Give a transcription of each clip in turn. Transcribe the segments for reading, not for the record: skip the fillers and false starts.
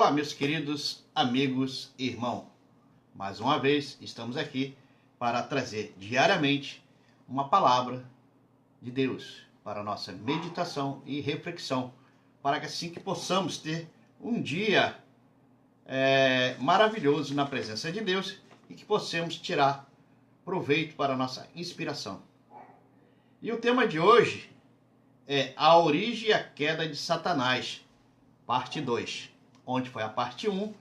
Olá, meus queridos amigos e irmãos. Mais uma vez estamos aqui para trazer diariamente uma palavra de Deus para a nossa meditação e reflexão, para que assim que possamos ter um dia maravilhoso na presença de Deus e que possamos tirar proveito para a nossa inspiração. E o tema de hoje é a origem e a queda de Satanás, parte 2. Onde foi a parte 1,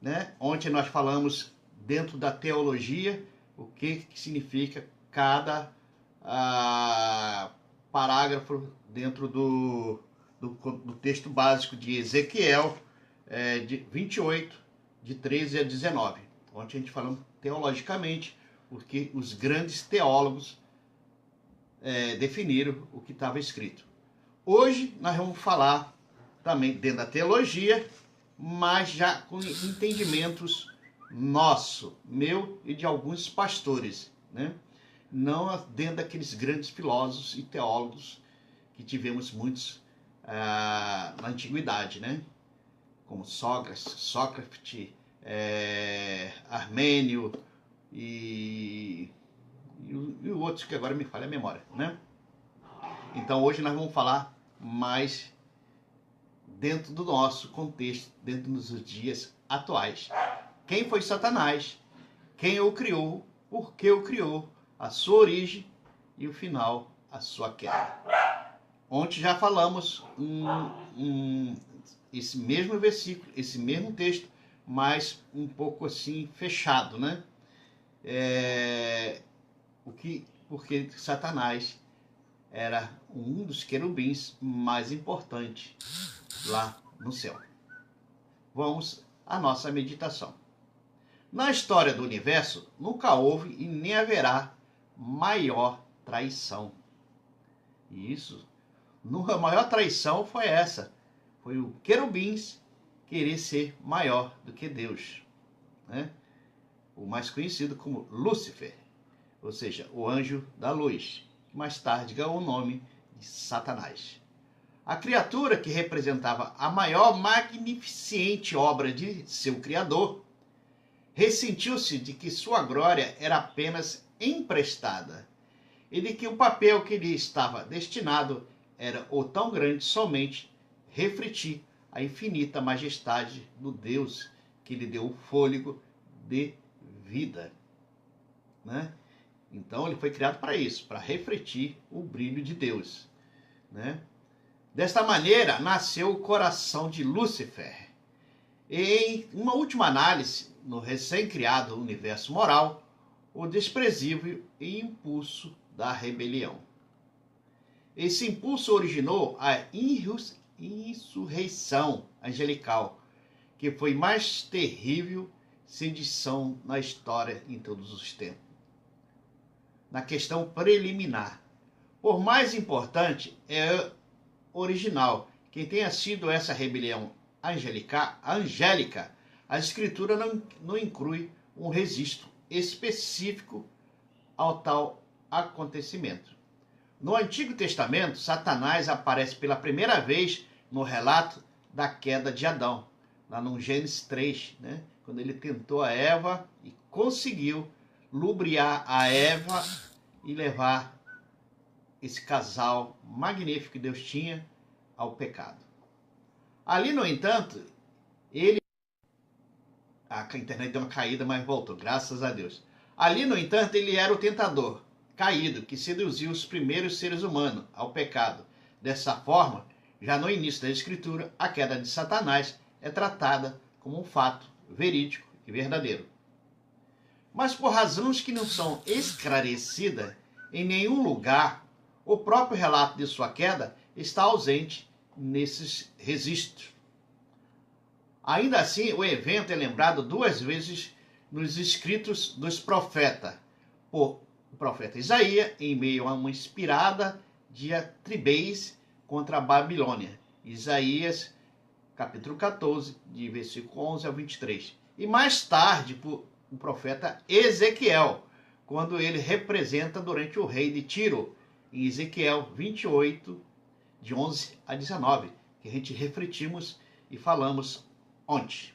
né? Onde nós falamos dentro da teologia o que significa cada parágrafo dentro do texto básico de Ezequiel, de 28, de 13 a 19. Onde a gente falamos teologicamente, porque os grandes teólogos definiram o que estava escrito. Hoje nós vamos falar também dentro da teologia, mas já com entendimentos meu e de alguns pastores, né? Não dentro daqueles grandes filósofos e teólogos que tivemos muitos na antiguidade, né? Como Sócrates, Armênio e outros que agora me falha a memória, né? Então hoje nós vamos falar mais dentro do nosso contexto, dentro dos dias atuais. Quem foi Satanás? Quem o criou? Por que o criou? A sua origem e o final, a sua queda. Ontem já falamos esse mesmo versículo, esse mesmo texto, mas um pouco assim fechado, né? Porque Satanás era um dos querubins mais importantes lá no céu. Vamos à nossa meditação. Na história do universo, nunca houve e nem haverá maior traição. Isso. A maior traição foi essa. Foi o querubins querer ser maior do que Deus, né? O mais conhecido como Lúcifer, ou seja, o anjo da luz, que mais tarde ganhou o nome de Satanás. A criatura que representava a maior magnificente obra de seu Criador, ressentiu-se de que sua glória era apenas emprestada e de que o papel que lhe estava destinado era o tão grande somente refletir a infinita majestade do Deus que lhe deu o fôlego de vida, né? Então ele foi criado para isso, para refletir o brilho de Deus, né? Desta maneira, nasceu o coração de Lúcifer. Em uma última análise, no recém-criado universo moral, o desprezível impulso da rebelião. Esse impulso originou a insurreição angelical, que foi mais terrível sedição na história em todos os tempos. Na questão preliminar, por mais importante é original, quem tenha sido essa rebelião angélica, a escritura não inclui um registro específico ao tal acontecimento. No Antigo Testamento, Satanás aparece pela primeira vez no relato da queda de Adão, lá no Gênesis 3, né? Quando ele tentou a Eva e conseguiu lubriar a Eva e levar esse casal magnífico que Deus tinha ao pecado. Ali, no entanto, a internet deu uma caída, mas voltou, graças a Deus. Ali, no entanto, ele era o tentador caído que seduziu os primeiros seres humanos ao pecado. Dessa forma, já no início da Escritura, a queda de Satanás é tratada como um fato verídico e verdadeiro. Mas por razões que não são esclarecidas em nenhum lugar, o próprio relato de sua queda está ausente nesses registros. Ainda assim, o evento é lembrado 2 vezes nos escritos dos profetas, por o profeta Isaías, em meio a uma inspirada diatribez contra a Babilônia. Isaías, capítulo 14, de versículo 11 ao 23. E mais tarde, por o profeta Ezequiel, quando ele representa durante o rei de Tiro, em Ezequiel 28, de 11 a 19, que a gente refletimos e falamos ontem.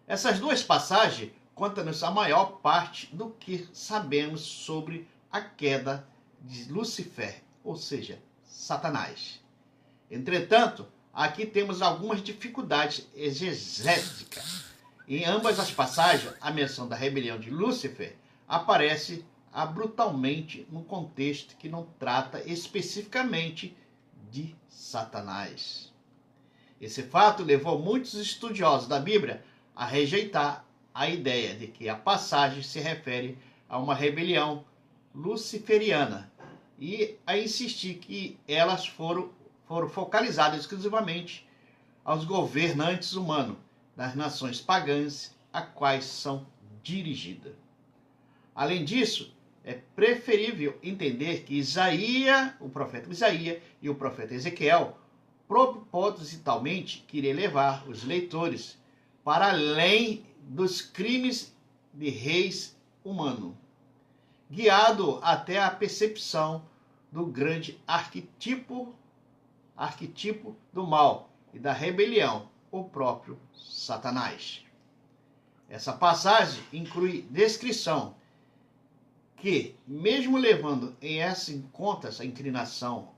Essas duas passagens contam-nos a maior parte do que sabemos sobre a queda de Lúcifer, ou seja, Satanás. Entretanto, aqui temos algumas dificuldades exegéticas. Em ambas as passagens, a menção da rebelião de Lúcifer aparece brutalmente num contexto que não trata especificamente de Satanás. Esse fato levou muitos estudiosos da Bíblia a rejeitar a ideia de que a passagem se refere a uma rebelião luciferiana e a insistir que elas foram focalizadas exclusivamente aos governantes humanos das nações pagãs a quais são dirigidas. Além disso, é preferível entender que o profeta Isaías e o profeta Ezequiel propositalmente queriam levar os leitores para além dos crimes de reis humanos, guiado até a percepção do grande arquetipo do mal e da rebelião, o próprio Satanás. Essa passagem inclui descrição que, mesmo levando em conta essa inclinação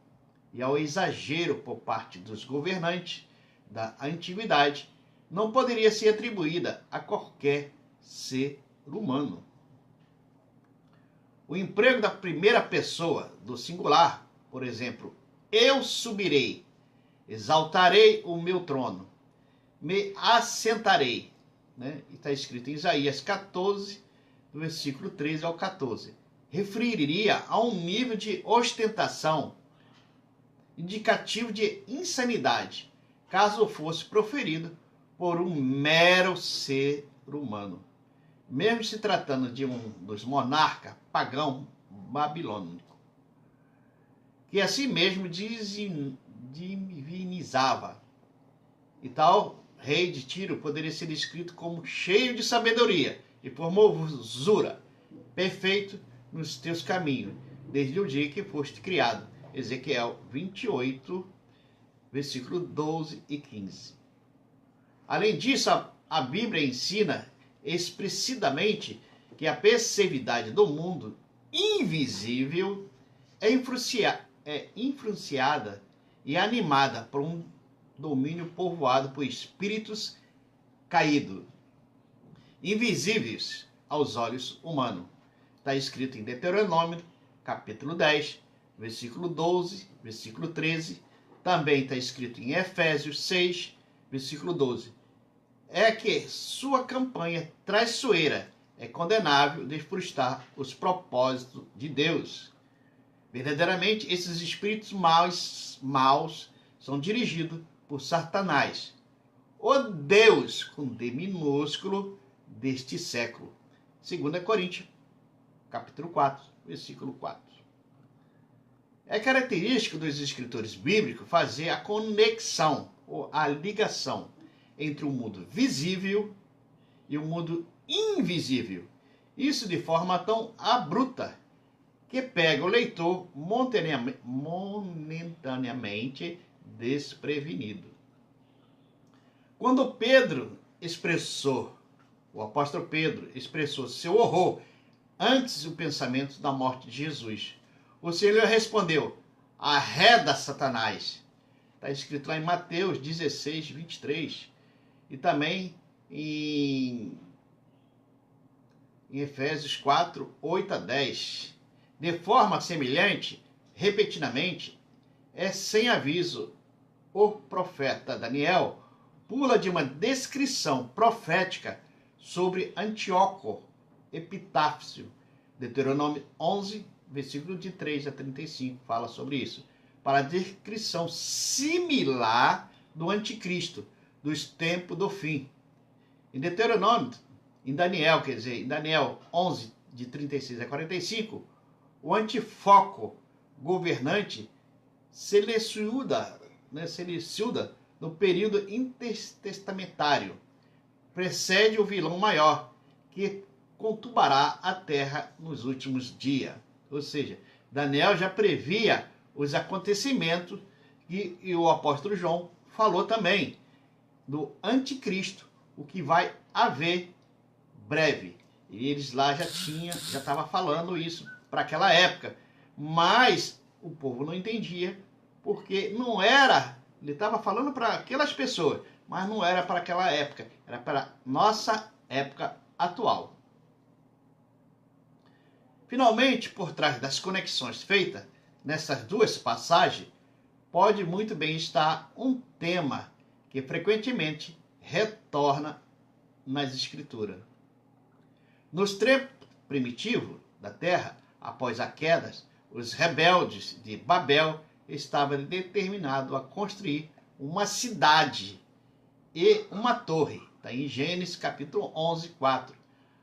e ao exagero por parte dos governantes da antiguidade, não poderia ser atribuída a qualquer ser humano. O emprego da primeira pessoa do singular, por exemplo, eu subirei, exaltarei o meu trono, me assentarei, né? Está escrito em Isaías 14, do versículo 13 ao 14. Referiria a um nível de ostentação indicativo de insanidade, caso fosse proferido por um mero ser humano, mesmo se tratando de um dos monarcas pagão babilônico, que assim mesmo divinizava. E tal rei de Tiro poderia ser descrito como cheio de sabedoria e formosura, perfeito nos teus caminhos, desde o dia que foste criado. Ezequiel 28, versículo 12 e 15. Além disso, a Bíblia ensina explicitamente que a perseveridade do mundo invisível é influenciada e animada por um domínio povoado por espíritos caídos, invisíveis aos olhos humanos. Está escrito em Deuteronômio, capítulo 10, versículo 12, versículo 13. Também está escrito em Efésios 6, versículo 12. É que sua campanha traiçoeira é condenável de frustrar os propósitos de Deus. Verdadeiramente, esses espíritos maus são dirigidos por Satanás, o Deus com D minúsculo deste século. 2 Coríntios, capítulo 4, versículo 4. É característico dos escritores bíblicos fazer a conexão ou a ligação entre o mundo visível e o mundo invisível. Isso de forma tão abrupta que pega o leitor momentaneamente desprevenido. Quando o apóstolo Pedro expressou seu horror antes do pensamento da morte de Jesus, o Senhor respondeu: arreda Satanás. Está escrito lá em Mateus 16, 23. E também em Efésios 4, 8 a 10. De forma semelhante, repetidamente, sem aviso, o profeta Daniel pula de uma descrição profética sobre Antíoco Epitáfio. Deuteronômio 11, versículo de 3 a 35, fala sobre isso. Para a descrição similar do anticristo, dos tempos do fim. Em Deuteronômio, em Daniel 11, de 36 a 45, o antifoco governante seleciuda no período intertestamentário precede o vilão maior, que conturbará a terra nos últimos dias. Ou seja, Daniel já previa os acontecimentos e o apóstolo João falou também. do anticristo, o que vai haver breve. E eles lá já estavam falando isso para aquela época, mas o povo não entendia, porque não era, ele estava falando para aquelas pessoas, mas não era para aquela época, era para nossa época atual. Finalmente, por trás das conexões feitas nessas duas passagens, pode muito bem estar um tema que frequentemente retorna nas Escrituras. Nos tempos primitivos da Terra, após a queda, os rebeldes de Babel estavam determinados a construir uma cidade e uma torre. Está em Gênesis capítulo 11, 4.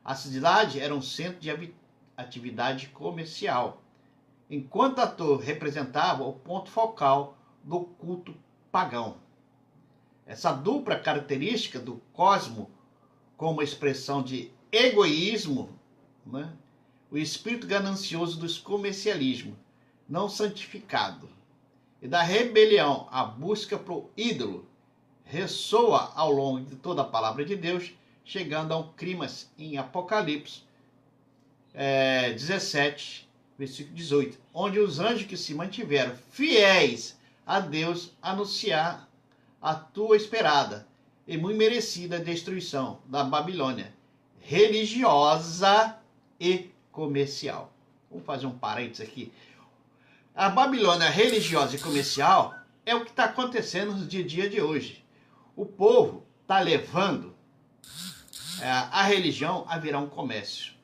A cidade era um centro de atividade comercial, enquanto a torre representava o ponto focal do culto pagão. Essa dupla característica do cosmo como expressão de egoísmo, né? O espírito ganancioso dos comercialismo não santificado e da rebelião, a busca pro ídolo, ressoa ao longo de toda a palavra de Deus, chegando a um clímax em Apocalipse 17, versículo 18, onde os anjos que se mantiveram fiéis a Deus anunciar a tua esperada e muito merecida destruição da Babilônia, religiosa e comercial. Vamos fazer um parênteses aqui. A Babilônia religiosa e comercial é o que está acontecendo no dia a dia de hoje. O povo está levando a religião a virar um comércio.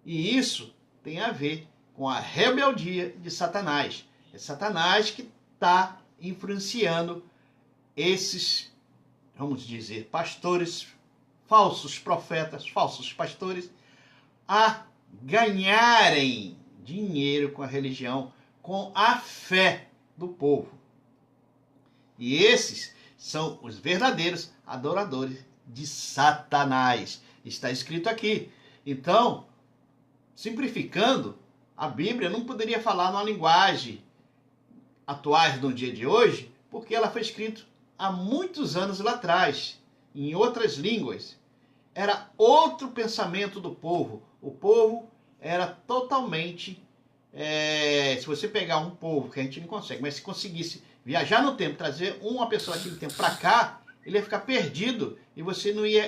E isso tem a ver com a rebeldia de Satanás. É Satanás que está influenciando esses, vamos dizer, pastores, falsos profetas, falsos pastores, a ganharem dinheiro com a religião, com a fé do povo. E esses são os verdadeiros adoradores de Satanás. Está escrito aqui. Então, simplificando, a Bíblia não poderia falar numa linguagem atuais no dia de hoje, porque ela foi escrita há muitos anos lá atrás, em outras línguas. Era outro pensamento do povo. O povo era totalmente... se você pegar um povo, que a gente não consegue, mas se conseguisse viajar no tempo, trazer uma pessoa daquele tempo para cá, ele ia ficar perdido e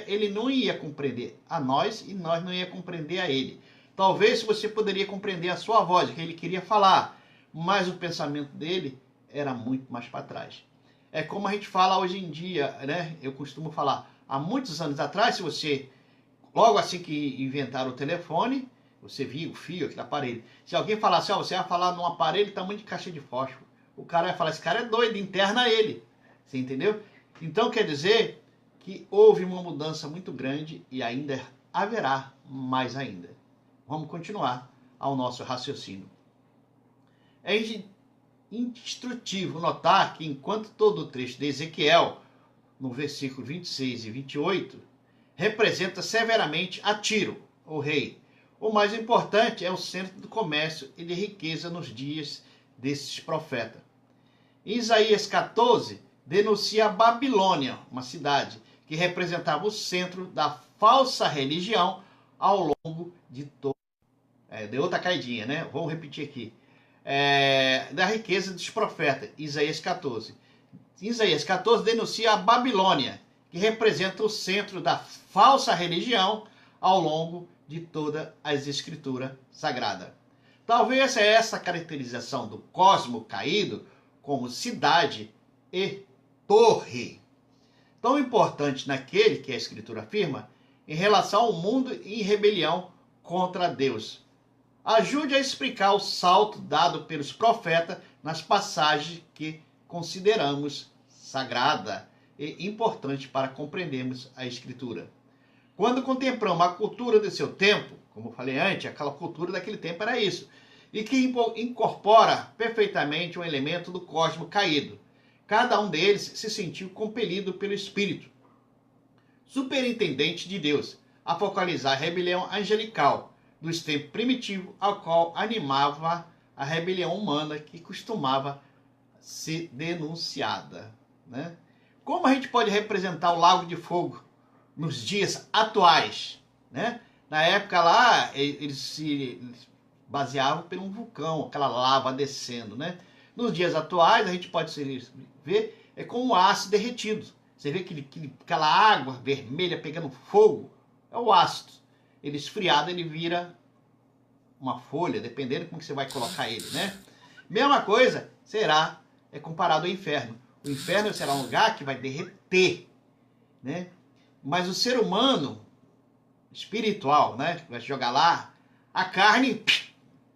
ele não ia compreender a nós e nós não ia compreender a ele. Talvez você poderia compreender a sua voz, o que ele queria falar, mas o pensamento dele era muito mais para trás. É como a gente fala hoje em dia, né? Eu costumo falar, há muitos anos atrás, se você, logo assim que inventaram o telefone, você via o fio, aquele aparelho. Se alguém falasse, você vai falar num aparelho tamanho de caixa de fósforo, o cara vai falar, esse cara é doido, interna ele. Você entendeu? Então quer dizer que houve uma mudança muito grande e ainda haverá mais ainda. Vamos continuar ao nosso raciocínio. É instrutivo notar que enquanto todo o trecho de Ezequiel, no versículo 26 e 28, representa severamente a Tiro, o rei, o mais importante é o centro do comércio e de riqueza nos dias desses profetas. Em Isaías 14, denuncia a Babilônia, uma cidade que representava o centro da falsa religião ao longo de todo. Deu outra caidinha, né? Vamos repetir aqui. Da riqueza dos profetas, Isaías 14. Isaías 14 denuncia a Babilônia, que representa o centro da falsa religião ao longo de todas as escrituras sagradas. Talvez essa caracterização do cosmo caído como cidade e torre, tão importante naquele que a escritura afirma em relação ao mundo em rebelião contra Deus. Ajude a explicar o salto dado pelos profetas nas passagens que consideramos sagrada e importante para compreendermos a Escritura. Quando contemplamos a cultura do seu tempo, como eu falei antes, aquela cultura daquele tempo era isso, e que incorpora perfeitamente um elemento do cosmo caído. Cada um deles se sentiu compelido pelo Espírito, superintendente de Deus, a focalizar a rebelião angelical dos tempos primitivos, ao qual animava a rebelião humana que costumava ser denunciada, né? Como a gente pode representar o lago de fogo nos dias atuais, né? Na época lá, eles se baseavam por um vulcão, aquela lava descendo, né? Nos dias atuais, a gente pode ver como um ácido derretido. Você vê aquela água vermelha pegando fogo, é o ácido. Ele esfriado, ele vira uma folha, dependendo de como você vai colocar ele, né? Mesma coisa é comparado ao inferno. O inferno será um lugar que vai derreter, né? Mas o ser humano espiritual, né, que vai jogar lá, a carne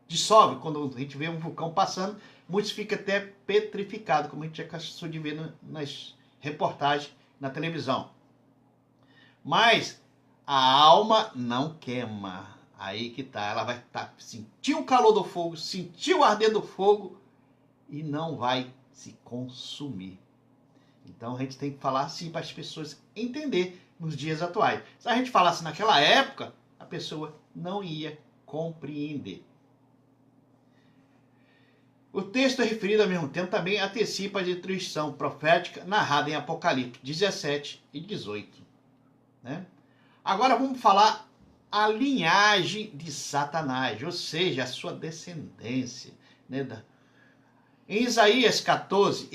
dissolve. Quando a gente vê um vulcão passando, muitos ficam até petrificados, como a gente já cansou de ver nas reportagens na televisão. Mas a alma não queima. Aí que tá, ela vai sentir o calor do fogo, sentir o arder do fogo e não vai se consumir. Então a gente tem que falar assim para as pessoas entender nos dias atuais. Se a gente falasse naquela época, a pessoa não ia compreender. O texto referido ao mesmo tempo também antecipa a destruição profética narrada em Apocalipse 17 e 18. Né? Agora vamos falar a linhagem de Satanás, ou seja, a sua descendência. Né? Em Isaías 14,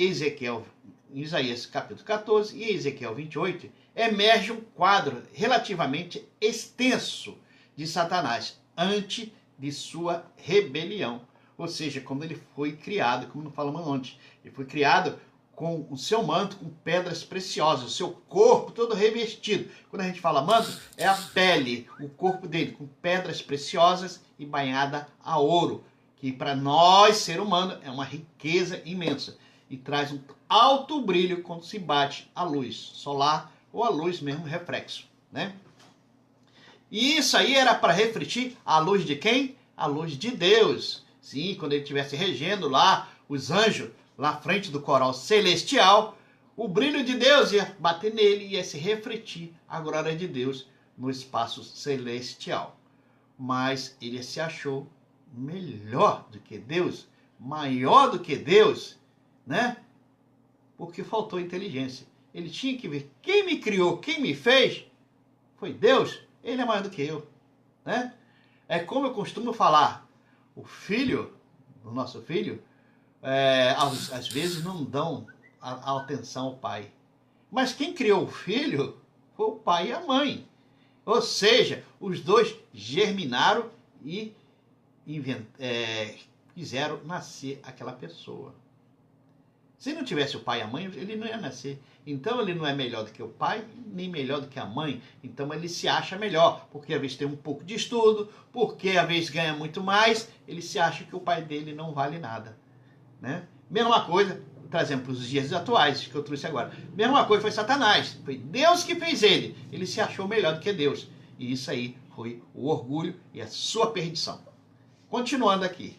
Isaías capítulo 14 e Ezequiel 28, emerge um quadro relativamente extenso de Satanás antes de sua rebelião. Ou seja, quando ele foi criado, como não falamos antes, ele foi criado com o seu manto com pedras preciosas, o seu corpo todo revestido. Quando a gente fala manto, é a pele, o corpo dele com pedras preciosas e banhada a ouro, que para nós, ser humano, é uma riqueza imensa e traz um alto brilho quando se bate a luz solar ou a luz mesmo reflexo, né? E isso aí era para refletir a luz de quem? A luz de Deus. Sim, quando ele estivesse regendo lá, os anjos lá à frente do coral celestial, o brilho de Deus ia bater nele e ia se refletir a glória de Deus no espaço celestial. Mas ele se achou melhor do que Deus, maior do que Deus, né? Porque faltou inteligência. Ele tinha que ver quem me criou, quem me fez, foi Deus. Ele é maior do que eu, né? É como eu costumo falar, o filho, o nosso filho, às vezes não dão a atenção ao pai. Mas quem criou o filho foi o pai e a mãe. Ou seja, os dois germinaram e fizeram nascer aquela pessoa. Se não tivesse o pai e a mãe, ele não ia nascer. Então ele não é melhor do que o pai, nem melhor do que a mãe. Então ele se acha melhor, porque às vezes tem um pouco de estudo, porque às vezes ganha muito mais, ele se acha que o pai dele não vale nada. Né? Mesma coisa, trazendo para os dias atuais, que eu trouxe agora. Mesma coisa foi Satanás. Foi Deus que fez ele. Ele se achou melhor do que Deus. E isso aí foi o orgulho e a sua perdição. Continuando aqui.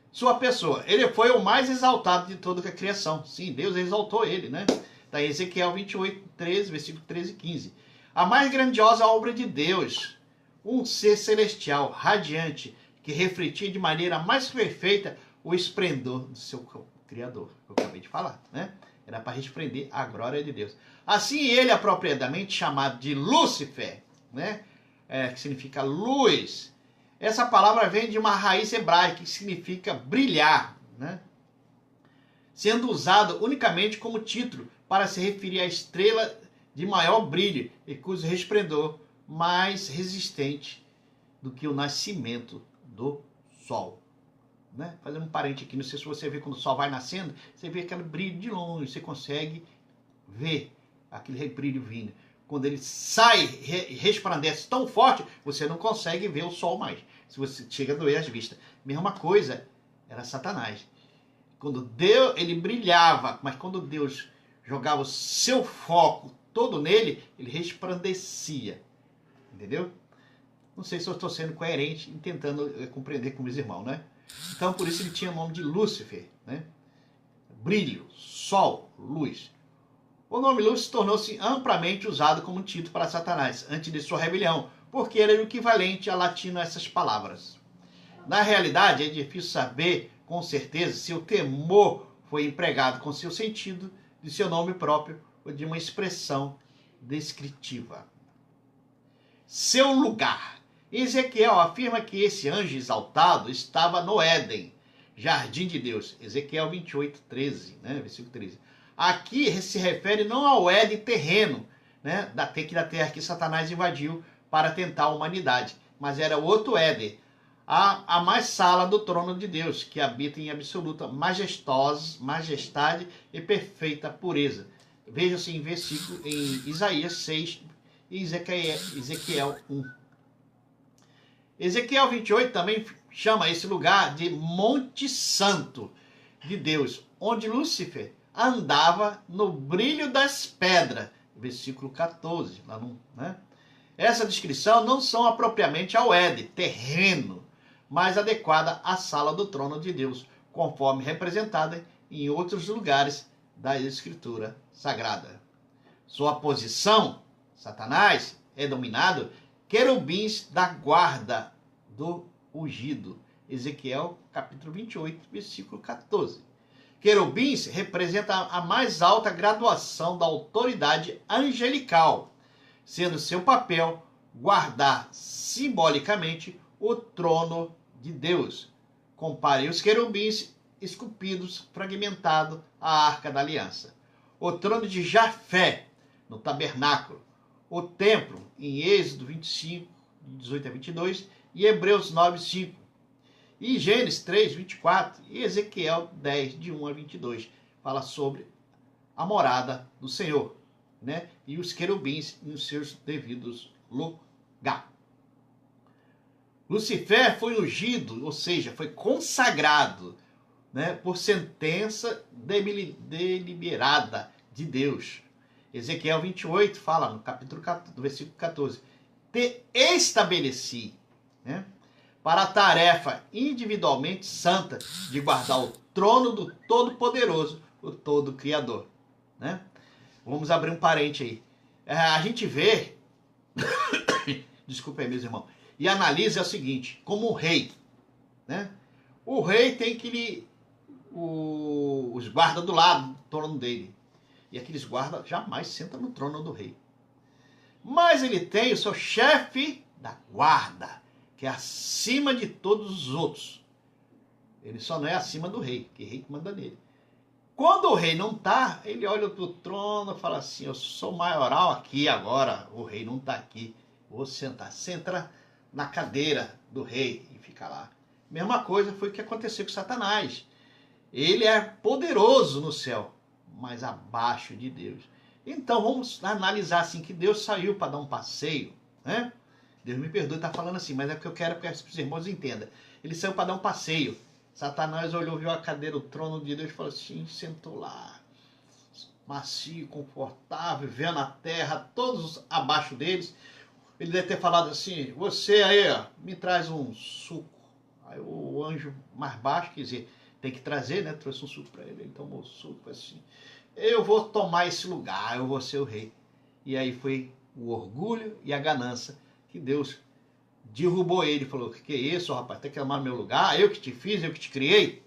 Sua pessoa. Ele foi o mais exaltado de toda a criação. Sim, Deus exaltou ele, né? Da Ezequiel 28, 13, versículo 13 e 15. A mais grandiosa obra de Deus. Um ser celestial, radiante, que refletia de maneira mais perfeita o esplendor do seu Criador. Que eu acabei de falar, né? Era para resplandecer a glória de Deus. Assim ele, apropriadamente chamado de Lúcifer, né? Que significa luz. Essa palavra vem de uma raiz hebraica que significa brilhar, né? Sendo usado unicamente como título para se referir à estrela de maior brilho e cujo resplendor mais resistente do que o nascimento do sol. Né? Fazendo um parente aqui, não sei se você vê quando o sol vai nascendo, você vê aquele brilho de longe, você consegue ver aquele brilho vindo. Quando ele sai e resplandece tão forte, você não consegue ver o sol mais. Se você chega a doer as vistas. Mesma coisa era Satanás. Quando Deus, ele brilhava, mas quando Deus jogava o seu foco todo nele, ele resplandecia. Entendeu? Não sei se eu estou sendo coerente e tentando compreender com meus irmãos, né? Então, por isso ele tinha o nome de Lúcifer, né? Brilho, sol, luz. O nome Lúcifer tornou-se amplamente usado como título para Satanás, antes de sua rebelião, porque era o equivalente a latino a essas palavras. Na realidade, é difícil saber com certeza se o temor foi empregado com seu sentido de seu nome próprio ou de uma expressão descritiva. Seu lugar. Ezequiel afirma que esse anjo exaltado estava no Éden, jardim de Deus. Ezequiel 28, 13, né? Versículo 13. Aqui se refere não ao Éden terreno, né? da terra que Satanás invadiu para tentar a humanidade, mas era outro Éden, a mais sala do trono de Deus, que habita em absoluta majestade e perfeita pureza. Veja-se em versículo em Isaías 6 e Ezequiel 1. Ezequiel 28 também chama esse lugar de Monte Santo de Deus, onde Lúcifer andava no brilho das pedras. Versículo 14. Lá no, né? Essa descrição não são apropriamente ao Éden, terreno, mas adequada à sala do trono de Deus, conforme representada em outros lugares da Escritura Sagrada. Sua posição, Satanás, é dominado querubins da guarda do ungido. Ezequiel capítulo 28, versículo 14. Querubins representa a mais alta graduação da autoridade angelical, sendo seu papel guardar simbolicamente o trono de Deus. Compare os querubins esculpidos, fragmentado à Arca da Aliança. O trono de Jafé, no tabernáculo. O templo, em Êxodo 25, 18 a 22, e Hebreus 9, 5. E Gênesis 3, 24 e Ezequiel 10, de 1 a 22, fala sobre a morada do Senhor, né? E os querubins nos seus devidos lugares. Lucifer foi ungido, ou seja, foi consagrado, né, por sentença deliberada de Deus. Ezequiel 28 fala no capítulo 14, do versículo 14: te estabeleci, né, para a tarefa individualmente santa de guardar o trono do Todo-Poderoso, o Todo-Criador. Né? Vamos abrir um parente aí. A gente vê, desculpa aí, meus irmãos, e analisa o seguinte, como um rei. Né? O rei tem os guardas do lado do trono dele. E aqueles guardas jamais sentam no trono do rei. Mas ele tem o seu chefe da guarda, que é acima de todos os outros. Ele só não é acima do rei, que o rei manda nele. Quando o rei não está, ele olha para o trono e fala assim, eu sou maioral aqui agora, o rei não está aqui, vou sentar. Senta na cadeira do rei e fica lá. Mesma coisa foi o que aconteceu com Satanás. Ele é poderoso no céu, mas abaixo de Deus. Então vamos analisar assim, que Deus saiu para dar um passeio, né? Deus me perdoe estar falando assim, mas é porque eu quero que os irmãos entendam. Ele saiu para dar um passeio. Satanás olhou, viu a cadeira, o trono de Deus e falou assim, sentou lá, macio, confortável, vendo a terra, todos abaixo deles. Ele deve ter falado assim, você aí, ó, me traz um suco. Aí o anjo mais baixo, quer dizer, tem que trazer, né? Trouxe um suco para ele, ele tomou o suco assim. Eu vou tomar esse lugar, eu vou ser o rei. E aí foi o orgulho e a ganância que Deus derrubou ele. Falou, que é isso, rapaz? Tem que amar meu lugar? Eu que te fiz, eu que te criei?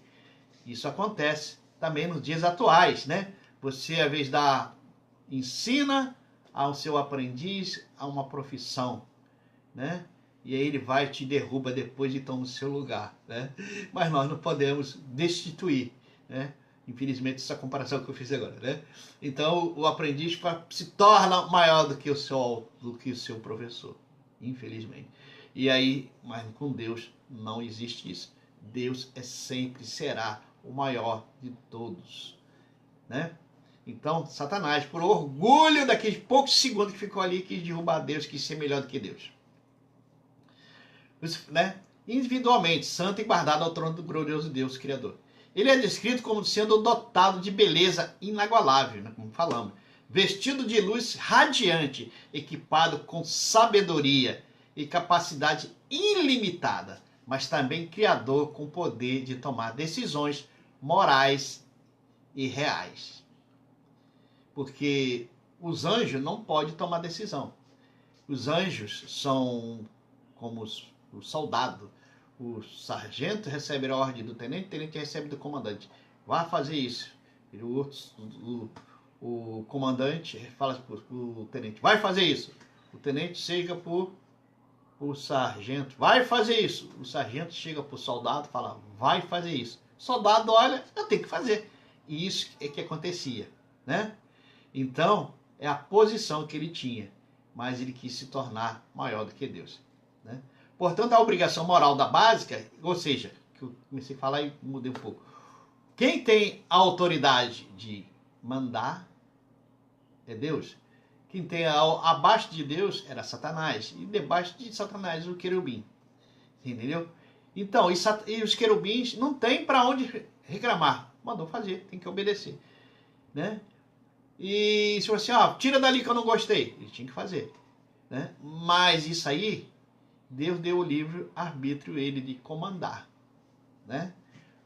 Isso acontece também nos dias atuais, né? Você, às vezes, ensina ao seu aprendiz a uma profissão, né? E aí ele vai e te derruba depois de estar no seu lugar, né? Mas nós não podemos destituir, né? Infelizmente, essa comparação que eu fiz agora, né? Então, o aprendiz se torna maior do que o seu professor, infelizmente. E aí, mas com Deus não existe isso. Deus sempre será o maior de todos, né? Então, Satanás, por orgulho daqueles poucos segundos que ficou ali, quis derrubar Deus, quis ser melhor do que Deus. Né? Individualmente, santo e guardado ao trono do glorioso Deus Criador. Ele é descrito como sendo dotado de beleza inagualável, né? Como falamos, vestido de luz radiante, equipado com sabedoria e capacidade ilimitada, mas também criador com poder de tomar decisões morais e reais. Porque os anjos não podem tomar decisão. Os anjos são como o soldado. O sargento recebe a ordem do tenente, o tenente recebe do comandante. Vá fazer isso. O o comandante fala para o tenente, vai fazer isso. O tenente chega para o sargento, vai fazer isso. O sargento chega para o soldado e fala, vai fazer isso. O soldado olha, eu tenho que fazer. E isso é que acontecia, né? Então, é a posição que ele tinha, mas ele quis se tornar maior do que Deus, né? Portanto, a obrigação moral da básica, ou seja, que eu comecei a falar e mudei um pouco. Quem tem a autoridade de mandar é Deus. Quem tem abaixo de Deus era Satanás. E debaixo de Satanás o querubim. Entendeu? Então, e os querubins não tem para onde reclamar. Mandou fazer, tem que obedecer, né? E se você, tira dali que eu não gostei, ele tinha que fazer, né? Mas isso aí, Deus deu o livre arbítrio ele de comandar, né?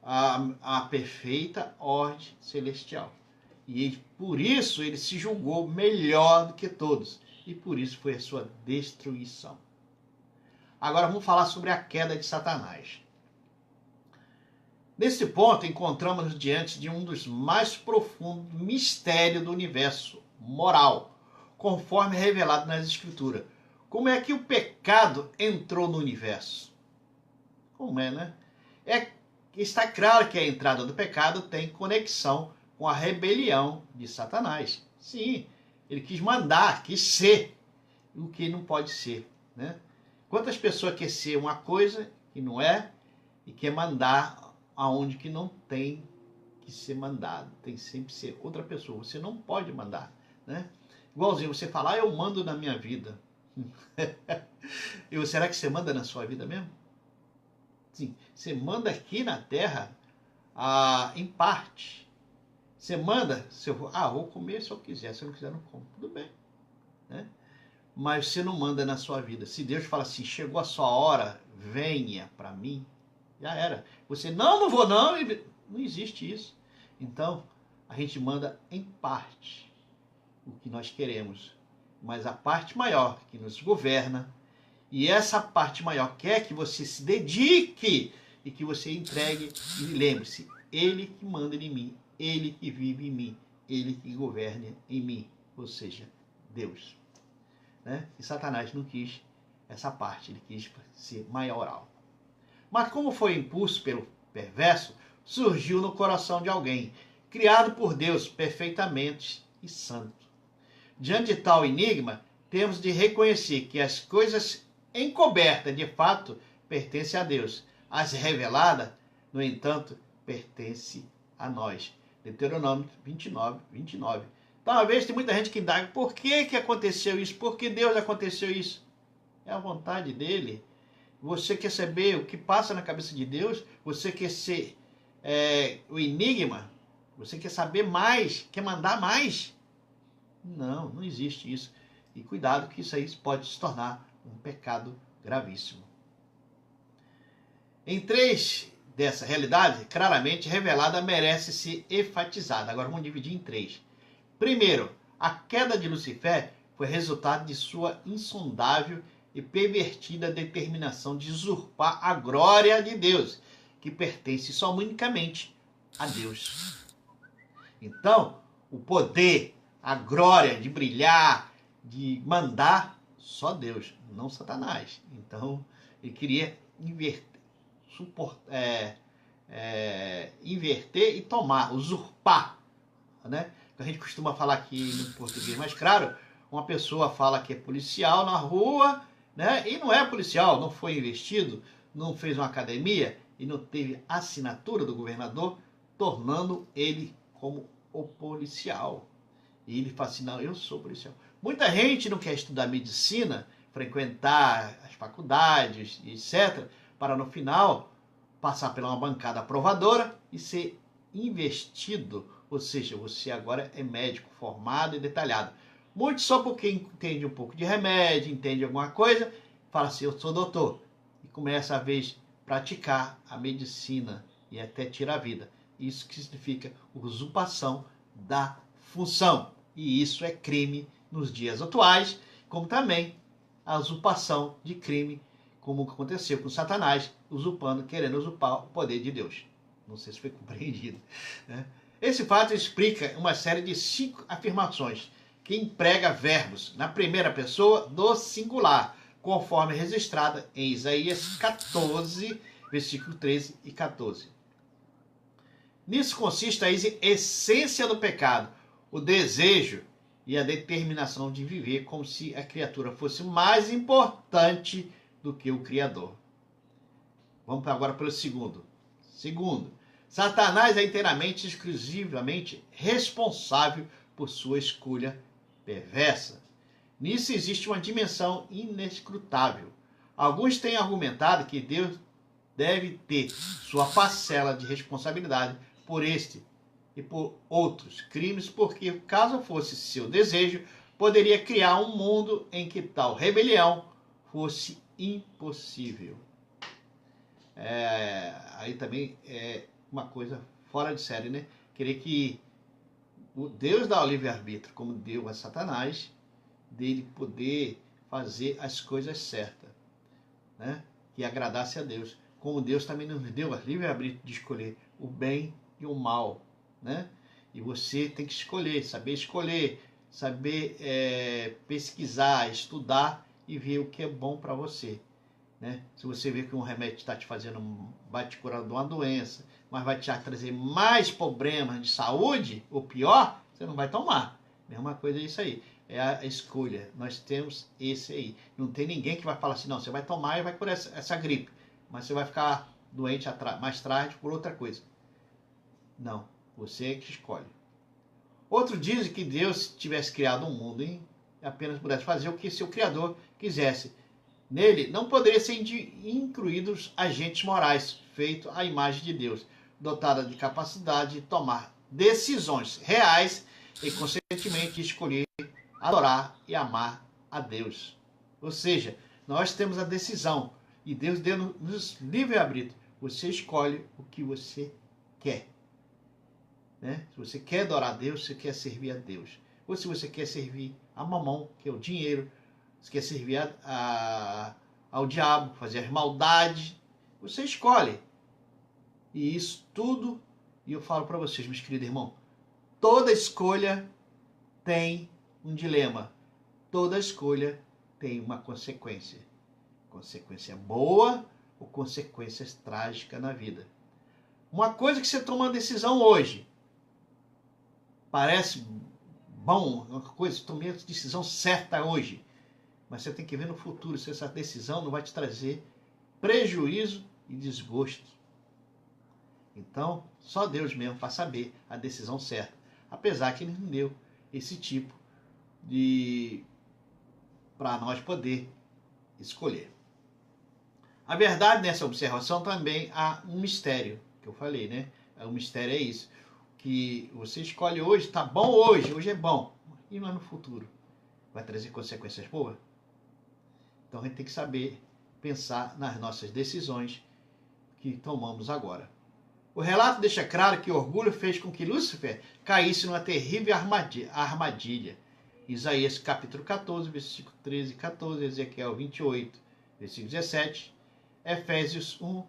A perfeita ordem celestial. E por isso ele se julgou melhor do que todos. E por isso foi a sua destruição. Agora vamos falar sobre a queda de Satanás. Nesse ponto, encontramos-nos diante de um dos mais profundos mistérios do universo moral, conforme revelado nas Escrituras. Como é que o pecado entrou no universo? Como é, né? Está claro que a entrada do pecado tem conexão com a rebelião de Satanás. Sim, ele quis mandar, quis ser o que não pode ser, né? Quantas pessoas querem ser uma coisa que não é e quer mandar aonde que não tem que ser mandado. Tem que sempre ser outra pessoa. Você não pode mandar, né? Igualzinho você falar, eu mando na minha vida. Será que você manda na sua vida mesmo? Sim, você manda aqui na Terra em parte. Você manda, vou comer se eu quiser, se eu não quiser não como. Tudo bem, né? Mas você não manda na sua vida. Se Deus fala assim, chegou a sua hora, venha para mim, já era. Você, não vou não, não existe isso. Então, a gente manda em parte o que nós queremos. Mas a parte maior que nos governa, e essa parte maior quer que você se dedique e que você entregue. E lembre-se, Ele que manda em mim, Ele que vive em mim, Ele que governa em mim, ou seja, Deus, né? E Satanás não quis essa parte, ele quis ser maioral. Mas como foi impulso pelo perverso, surgiu no coração de alguém, criado por Deus perfeitamente e santo. Diante de tal enigma, temos de reconhecer que as coisas encobertas, de fato, pertencem a Deus. As reveladas, no entanto, pertencem a nós. Deuteronômio 29, 29. Talvez tem muita gente que indaga, por que aconteceu isso? Por que Deus aconteceu isso? É a vontade dele. Você quer saber o que passa na cabeça de Deus? Você quer ser o enigma? Você quer saber mais? Quer mandar mais? Não, não existe isso. E cuidado que isso aí pode se tornar um pecado gravíssimo. Em três dessa realidade, claramente revelada, merece ser enfatizada. Agora vamos dividir em três. Primeiro, a queda de Lucifer foi resultado de sua insondável e pervertida determinação de usurpar a glória de Deus, que pertence só unicamente a Deus. Então, o poder, a glória de brilhar, de mandar, só Deus, não Satanás. Então, ele queria inverter e tomar, usurpar, né? A gente costuma falar aqui no português mais claro, uma pessoa fala que é policial na rua, né? E não é policial, não foi investido, não fez uma academia e não teve assinatura do governador, tornando ele como o policial. E ele fala assim, não, eu sou policial. Muita gente não quer estudar medicina, frequentar as faculdades, etc., para no final passar pela uma bancada aprovadora e ser investido. Ou seja, você agora é médico formado e detalhado. Muitos só porque entende um pouco de remédio, entende alguma coisa, fala assim, eu sou doutor. E começa a vez praticar a medicina e até tira a vida. Isso que significa usurpação da função. E isso é crime nos dias atuais, como também a usurpação de crime, como aconteceu com Satanás, querendo usurpar o poder de Deus. Não sei se foi compreendido, né? Esse fato explica uma série de 5 afirmações que emprega verbos na primeira pessoa do singular, conforme registrada em Isaías 14, versículo 13 e 14. Nisso consiste a essência do pecado, o desejo e a determinação de viver como se a criatura fosse mais importante do que o Criador. Vamos agora para o segundo. Segundo, Satanás é inteiramente, exclusivamente responsável por sua escolha perversa. Nisso existe uma dimensão inescrutável. Alguns têm argumentado que Deus deve ter sua parcela de responsabilidade por este e por outros crimes, porque, caso fosse seu desejo, poderia criar um mundo em que tal rebelião fosse impossível. Aí também é uma coisa fora de série, né? Querer que o Deus dá o livre-arbítrio, como deu a Satanás, dele poder fazer as coisas certas, né? Que agradasse a Deus. Como Deus também nos deu o livre-arbítrio de escolher o bem e o mal, né? E você tem que escolher, saber pesquisar, estudar e ver o que é bom para você. Né? Se você vê que um remédio está te fazendo, vai te curar de uma doença, mas vai te trazer mais problemas de saúde, ou pior, você não vai tomar. Mesma coisa é isso aí. É a escolha. Nós temos esse aí. Não tem ninguém que vai falar assim, não, você vai tomar e vai curar essa gripe, mas você vai ficar doente mais tarde por outra coisa. Não, você é que escolhe. Outro diz que Deus tivesse criado um mundo e apenas pudesse fazer o que seu Criador quisesse. Nele não poderiam ser incluídos agentes morais, feitos à imagem de Deus, dotada de capacidade de tomar decisões reais e, consequentemente, escolher, adorar e amar a Deus. Ou seja, nós temos a decisão e Deus deu-nos livre-arbítrio. Você escolhe o que você quer. Né? Se você quer adorar a Deus, se você quer servir a Deus. Ou se você quer servir a mamão, que é o dinheiro, se quer servir ao diabo, fazer as maldades, você escolhe. E isso tudo, e eu falo para vocês, meus queridos irmãos, toda escolha tem um dilema. Toda escolha tem uma consequência. Consequência boa ou consequências trágicas na vida. Uma coisa que você toma uma decisão hoje, parece bom, uma coisa, tomei a decisão certa hoje, mas você tem que ver no futuro se essa decisão não vai te trazer prejuízo e desgosto. Então, só Deus mesmo para saber a decisão certa. Apesar que Ele não deu esse tipo de para nós poder escolher. A verdade nessa observação também há um mistério, que eu falei, né? O mistério é isso, que você escolhe hoje, tá bom hoje é bom, e lá no futuro vai trazer consequências boas? Então a gente tem que saber pensar nas nossas decisões que tomamos agora. O relato deixa claro que o orgulho fez com que Lúcifer caísse numa terrível armadilha. Isaías capítulo 14, versículo 13 e 14, Ezequiel 28, versículo 17, Efésios 1,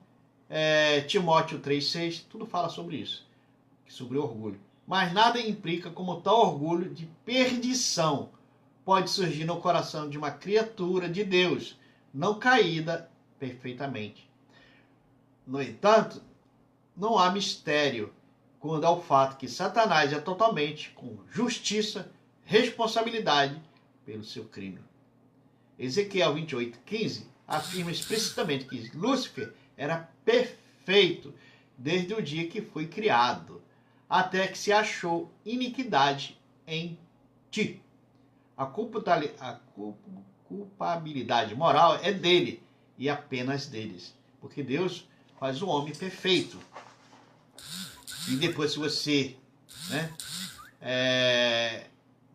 Timóteo 3, 6, tudo fala sobre isso, sobre o orgulho. Mas nada implica como tal orgulho de perdição pode surgir no coração de uma criatura de Deus, não caída perfeitamente. No entanto, não há mistério quando ao fato que Satanás é totalmente, com justiça, responsabilidade pelo seu crime. Ezequiel 28:15 afirma explicitamente que Lúcifer era perfeito desde o dia que foi criado, até que se achou iniquidade em ti. A culpabilidade moral é dele e apenas deles, porque Deus faz o homem perfeito. E depois, se você, né,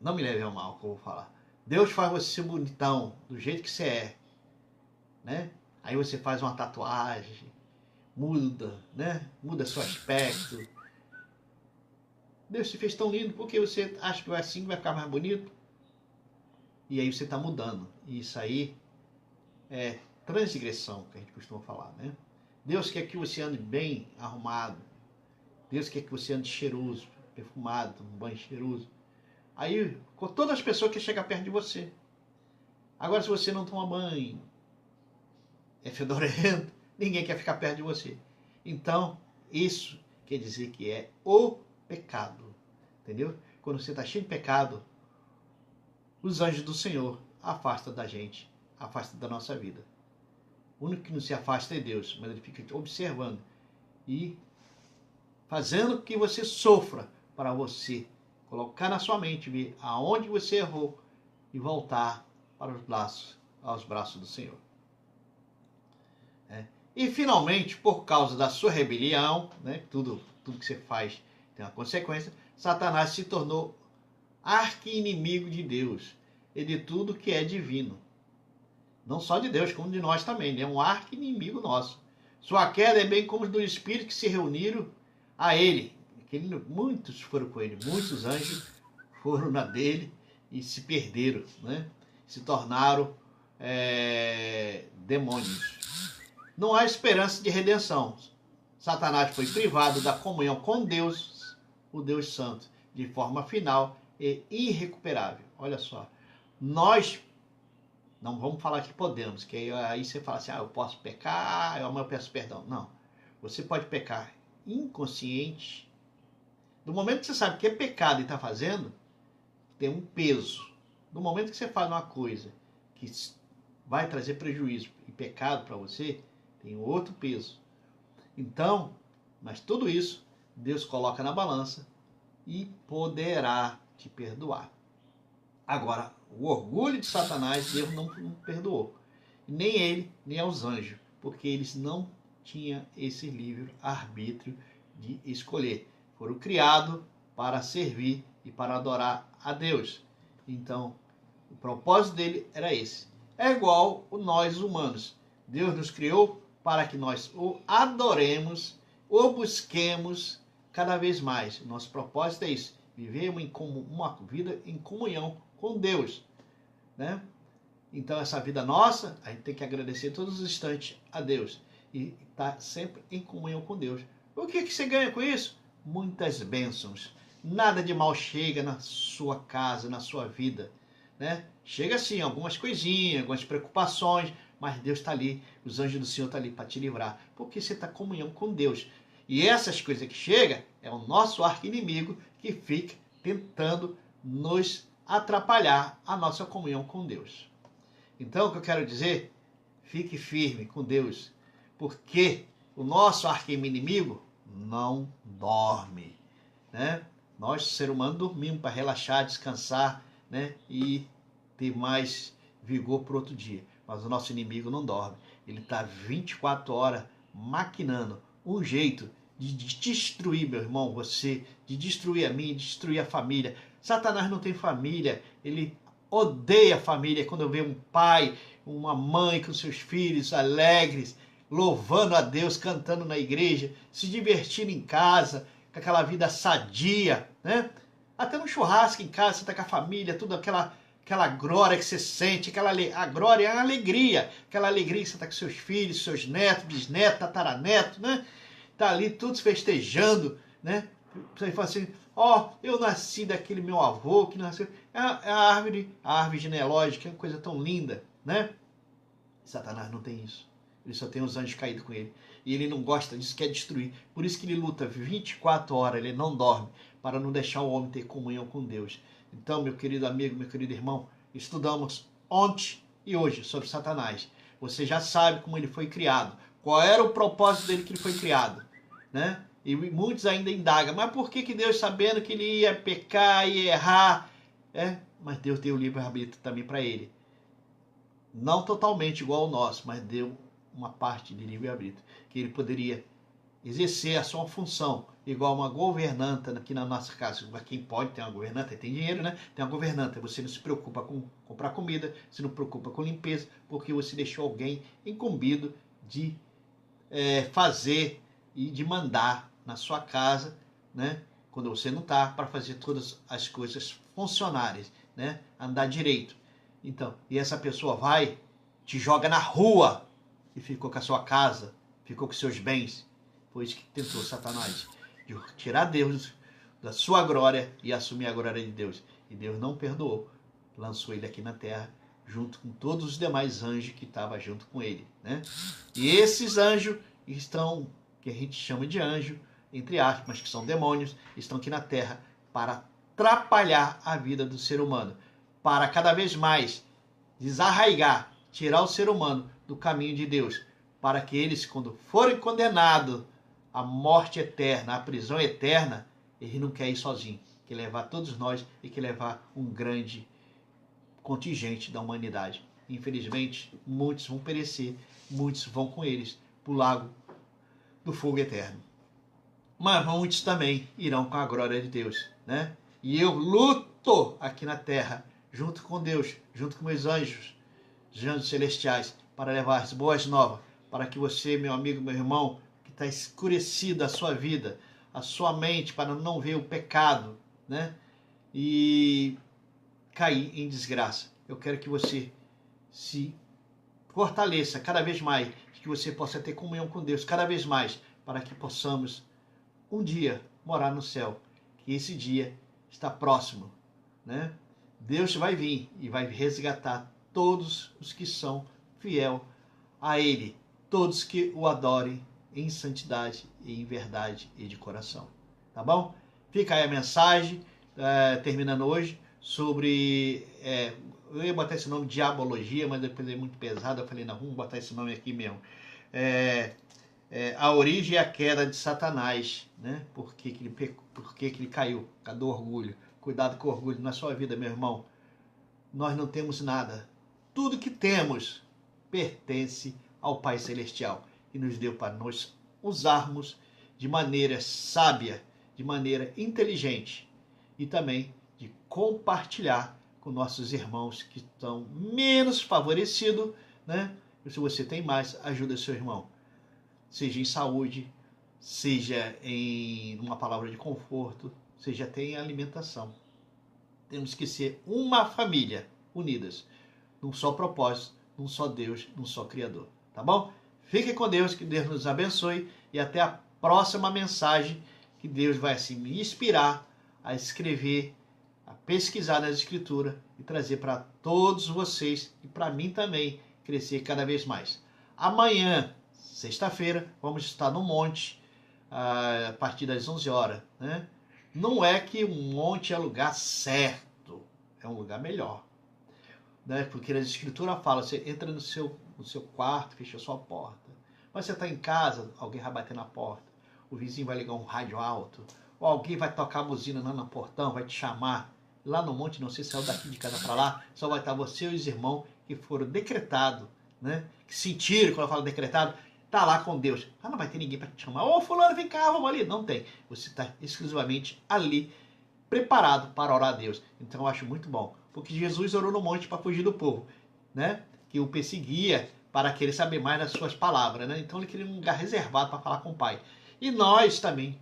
não me leve a mal, que eu vou falar. Deus faz você bonitão, do jeito que você é, né? Aí você faz uma tatuagem, muda, né? Muda seu aspecto. Deus te fez tão lindo porque você acha que vai assim, vai ficar mais bonito. E aí você está mudando. E isso aí é transgressão, que a gente costuma falar, Deus quer que você ande bem arrumado. Deus quer que você ande cheiroso. perfumado, um banho cheiroso. Aí, com todas as pessoas que chegam perto de você. Agora, se você não toma banho, é fedorento, ninguém quer ficar perto de você. Então, isso quer dizer que é o pecado. Entendeu? Quando você está cheio de pecado, os anjos do Senhor afastam da gente, afastam da nossa vida. O único que não se afasta é Deus, mas ele fica te observando e fazendo que você sofra para você colocar na sua mente, ver aonde você errou e voltar para aos braços do Senhor. E finalmente, por causa da sua rebelião, né, tudo que você faz tem uma consequência, Satanás se tornou arqui-inimigo de Deus e de tudo que é divino. Não só de Deus, como de nós também. Ele é um arqui-inimigo nosso. Sua queda é bem como dos espíritos que se reuniram a ele. Muitos foram com ele, muitos anjos foram na dele e se perderam, né? Se tornaram demônios. Não há esperança de redenção. Satanás foi privado da comunhão com Deus, o Deus Santo, de forma final e irrecuperável. Olha só, nós não vamos falar que podemos, que aí você fala assim, eu posso pecar, eu peço perdão. Não, você pode pecar inconsciente. Do momento que você sabe que é pecado e está fazendo, tem um peso. Do momento que você faz uma coisa que vai trazer prejuízo e pecado para você, tem outro peso. Então, mas tudo isso, Deus coloca na balança e poderá te perdoar. Agora, o orgulho de Satanás, Deus não perdoou. Nem ele, nem aos anjos, porque eles não tinham esse livre-arbítrio de escolher. Foram criados para servir e para adorar a Deus. Então, o propósito dele era esse. É igual nós humanos. Deus nos criou para que nós o adoremos, o busquemos cada vez mais. Nosso propósito é isso. Vivemos uma vida em comunhão com Deus, né? Então essa vida nossa, a gente tem que agradecer todos os instantes a Deus e estar sempre em comunhão com Deus. O que você ganha com isso? Muitas bênçãos. Nada de mal chega na sua casa, na sua vida, né? Chega sim, algumas coisinhas, algumas preocupações, mas Deus está ali, os anjos do Senhor estão ali para te livrar, porque você está em comunhão com Deus. E essas coisas que chegam é o nosso arqui-inimigo que fica tentando nos atrapalhar a nossa comunhão com Deus. Então, o que eu quero dizer, fique firme com Deus, porque o nosso arqui-inimigo não dorme, né? Nós, ser humano, dormimos para relaxar, descansar, né? E ter mais vigor para outro dia. Mas o nosso inimigo não dorme. Ele está 24 horas maquinando um jeito de destruir, meu irmão, você, de destruir a mim, de destruir a família. Satanás não tem família, ele odeia a família. Quando eu vejo um pai, uma mãe com seus filhos alegres, louvando a Deus, cantando na igreja, se divertindo em casa, com aquela vida sadia, né? Até no churrasco em casa, você está com a família, tudo aquela glória que você sente, a glória é a alegria, aquela alegria que você está com seus filhos, seus netos, bisnetos, tataranetos, né? Tá ali todos festejando, né? Você fala assim, eu nasci daquele meu avô que nasceu. É a árvore genealógica, é uma coisa tão linda, né? Satanás não tem isso. Ele só tem os anjos caídos com ele. E ele não gosta disso, quer destruir. Por isso que ele luta 24 horas, ele não dorme, para não deixar o homem ter comunhão com Deus. Então, meu querido amigo, meu querido irmão, estudamos ontem e hoje sobre Satanás. Você já sabe como ele foi criado. Qual era o propósito dele que ele foi criado, né? E muitos ainda indagam, mas por que Deus, sabendo que ele ia pecar, ia errar, mas Deus deu o livre-arbítrio também para ele. Não totalmente igual ao nosso, mas deu uma parte de livre-arbítrio, que ele poderia exercer a sua função, igual uma governanta aqui na nossa casa. Quem pode ter uma governanta, tem dinheiro, né? Tem uma governanta, você não se preocupa com comprar comida, você não se preocupa com limpeza, porque você deixou alguém incumbido de fazer e de mandar na sua casa, né? Quando você não está, para fazer todas as coisas funcionárias, né? Andar direito. Então, e essa pessoa vai, te joga na rua e ficou com a sua casa, ficou com seus bens. Foi isso que tentou Satanás, de tirar Deus da sua glória e assumir a glória de Deus. E Deus não perdoou, lançou ele aqui na terra, junto com todos os demais anjos que estavam junto com ele, né? E esses anjos estão, que a gente chama de anjo, entre aspas, mas que são demônios, estão aqui na terra para atrapalhar a vida do ser humano, para cada vez mais desarraigar, tirar o ser humano do caminho de Deus, para que eles, quando forem condenados à morte eterna, à prisão eterna, eles não querem ir sozinhos, quer levar todos nós e quer levar um grande contingente da humanidade. Infelizmente, muitos vão perecer, muitos vão com eles para o lago do fogo eterno. Mas muitos também irão com a glória de Deus, né? E eu luto aqui na terra, junto com Deus, junto com meus anjos, os anjos celestiais, para levar as boas novas, para que você, meu amigo, meu irmão, que está escurecida a sua vida, a sua mente, para não ver o pecado, né? E cair em desgraça. Eu quero que você se fortaleça cada vez mais, que você possa ter comunhão com Deus cada vez mais, para que possamos um dia morar no céu, que esse dia está próximo, né? Deus vai vir e vai resgatar todos os que são fiel a Ele, todos que o adorem em santidade e em verdade e de coração, tá bom? Fica aí a mensagem, terminando hoje, sobre, eu ia botar esse nome de diabologia, mas depois é muito pesado, eu falei, não, vamos botar esse nome aqui mesmo, a origem e a queda de Satanás, né? Por que ele caiu? Cadê o orgulho? Cuidado com o orgulho na sua vida, meu irmão. Nós não temos nada. Tudo que temos pertence ao Pai Celestial, que nos deu para nós usarmos de maneira sábia, de maneira inteligente e também de compartilhar com nossos irmãos que estão menos favorecidos, né? E se você tem mais, ajuda seu irmão. Seja em saúde, seja em uma palavra de conforto, seja até em alimentação. Temos que ser uma família, unidas, num só propósito, num só Deus, num só Criador. Tá bom? Fique com Deus, que Deus nos abençoe e até a próxima mensagem, que Deus vai assim me inspirar a escrever, a pesquisar nas Escrituras e trazer para todos vocês e para mim também crescer cada vez mais. Amanhã, sexta-feira, vamos estar no monte a partir das 11 horas, né? Não é que um monte é lugar certo, é um lugar melhor, né? Porque a Escritura fala, você entra no seu quarto, fecha a sua porta. Mas você está em casa, alguém vai bater na porta, o vizinho vai ligar um rádio alto, ou alguém vai tocar a buzina lá no portão, vai te chamar. Lá no monte, não sei se saiu daqui de casa para lá, só vai estar você e os irmãos que foram decretados, né? Que sentiram, quando eu falo decretado, tá lá com Deus. Ah, não vai ter ninguém para te chamar. Ô, fulano, vem cá, vamos ali. Não tem. Você está exclusivamente ali, preparado para orar a Deus. Então eu acho muito bom. Porque Jesus orou no monte para fugir do povo, né? Que o perseguia para querer saber mais das suas palavras, né? Então ele queria um lugar reservado para falar com o Pai. E nós também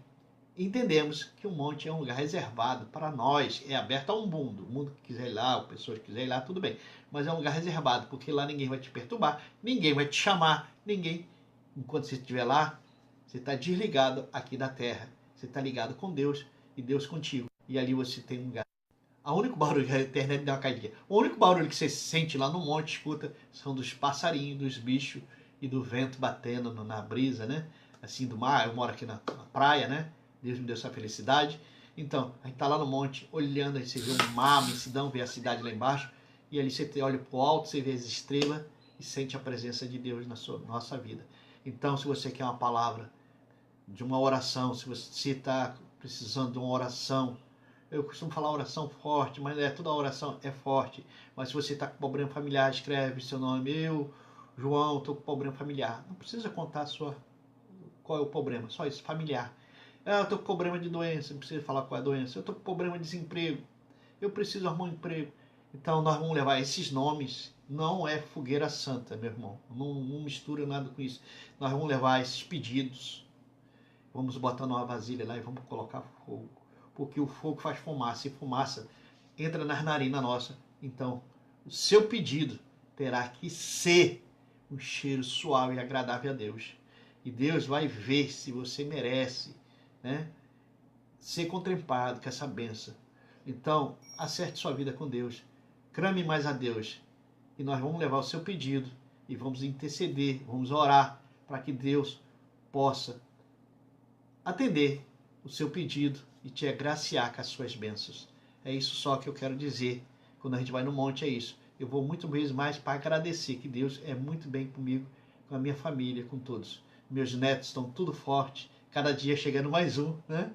entendemos que o monte é um lugar reservado para nós, é aberto ao mundo. O mundo que quiser ir lá, as pessoas que quiserem ir lá, tudo bem. Mas é um lugar reservado, porque lá ninguém vai te perturbar, ninguém vai te chamar, ninguém. Enquanto você estiver lá, você está desligado aqui da terra. Você está ligado com Deus e Deus contigo. E ali você tem um lugar. O único barulho que a internet deu uma caidinha. O único barulho que você sente lá no monte, escuta, são dos passarinhos, dos bichos e do vento batendo na brisa, né? Assim, do mar. Eu moro aqui na praia, né? Deus me deu essa felicidade. Então, a gente está lá no monte, olhando, aí você vê o mar, a imensidão, vê a cidade lá embaixo. E ali você olha para o alto, você vê as estrelas e sente a presença de Deus na nossa vida. Então, se você quer uma palavra de uma oração, se você está precisando de uma oração, eu costumo falar oração forte, mas toda oração é forte. Mas se você está com problema familiar, escreve seu nome. Eu, João, estou com problema familiar. Não precisa contar qual é o problema, só isso, familiar. Eu estou com problema de doença, não precisa falar qual é a doença. Eu estou com problema de desemprego, eu preciso arrumar um emprego. Então nós vamos levar esses nomes, não é fogueira santa, meu irmão. Não mistura nada com isso. Nós vamos levar esses pedidos, vamos botar numa vasilha lá e vamos colocar fogo. Porque o fogo faz fumaça, e fumaça entra nas narinas nossa. Então, o seu pedido terá que ser um cheiro suave e agradável a Deus. E Deus vai ver se você merece, né? ser contemplado com essa bênção. Então, acerte sua vida com Deus. Clame mais a Deus. E nós vamos levar o seu pedido e vamos interceder, vamos orar para que Deus possa atender o seu pedido e te agraciar com as suas bênçãos. É isso só que eu quero dizer. Quando a gente vai no monte, é isso. Eu vou muito mais para agradecer que Deus é muito bem comigo, com a minha família, com todos. Meus netos estão tudo forte, cada dia chegando mais um, né?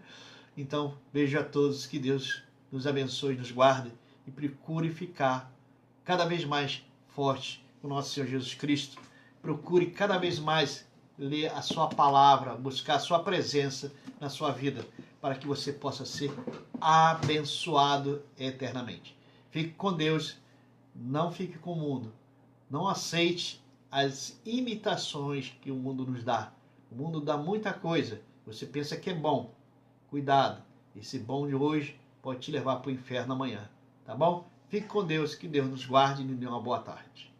Então, beijo a todos, que Deus nos abençoe, nos guarde e procure ficar cada vez mais forte com o nosso Senhor Jesus Cristo. Procure cada vez mais ler a sua palavra, buscar a sua presença na sua vida, para que você possa ser abençoado eternamente. Fique com Deus, não fique com o mundo. Não aceite as imitações que o mundo nos dá. O mundo dá muita coisa. Você pensa que é bom. Cuidado. Esse bom de hoje pode te levar para o inferno amanhã. Tá bom? Fique com Deus. Que Deus nos guarde e nos dê uma boa tarde.